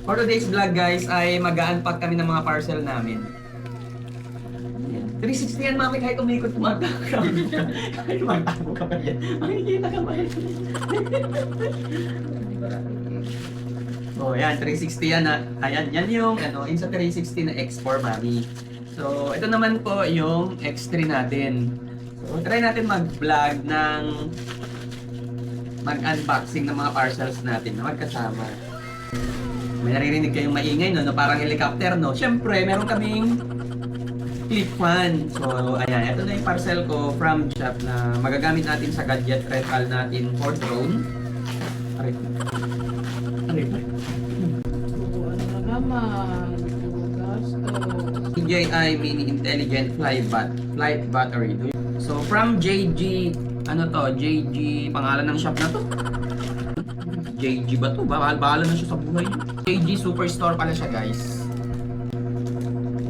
For today's vlog guys ay mag-unpack kami ng mga parcel namin. 360 yan mami, kahit umikot tumatakaw. Kahit magtago ka pa yan. Makikita ka ba yan? Oh, yan, 360 yan. Ayan, yan yung Insta 360 na X4 mami. So, ito naman po yung X3 natin. So, try natin mag-vlog ng mag-unboxing ng mga parcels natin na magkasama. May naririnig kayong maingay, no? Parang helicopter, no? Siyempre, meron kaming clip fan. So, ayan. Ito na yung parcel ko from shop na magagamit natin sa gadget rental natin for drone. Aray. Aray. Ano naman? Gasto. DJI Mini Intelligent Flight Battery. So, from JG, JG, pangalan ng shop na to? JG ba to? Bahala na siya sa buhay. JG Superstore pala siya, guys.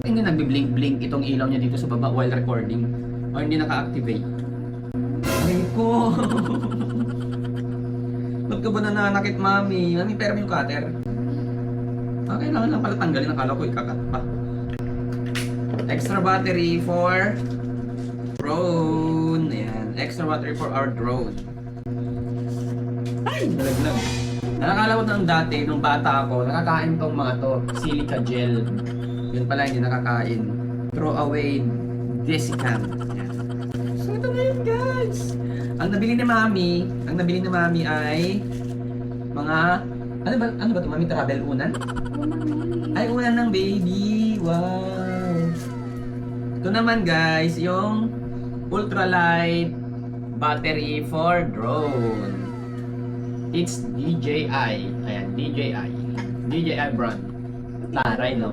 Hindi nagbi-blink-blink itong ilaw niya dito sa baba while recording. O hindi naka-activate. Aray ko! Ba't ka ba nananakit, mami? Mami, pera mo yung cutter. Kailangan lang pala tanggalin. Akala ko ikakat pa. Extra battery for drone. Ayan. Extra battery for our drone. Ay! Nalaglag. Nakakala ko nang dati, nung bata ako, nakakain tong mga to. Silica gel. Yun pala hindi nakakain. Throw away desiccant. Ayan. So ito na yun, guys. Ang nabili ni Mami ay mga ano ba to, Mami? Travel unan? Ay, unan ng baby. Wow. Ito naman, guys, yung ultralight battery for drone. It's DJI. Ayan, DJI. DJI brand. Taray, no?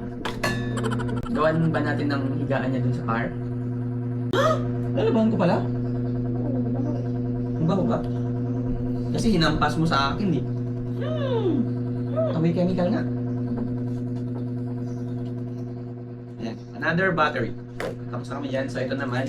Gawan ba natin ng higaan niya dun sa car? Lalabahan ko pala? Ang ba? Kasi hinampas mo sa akin, eh. Amoy chemical nga. Ayan, another battery. Tapos na kami dyan. So ito naman,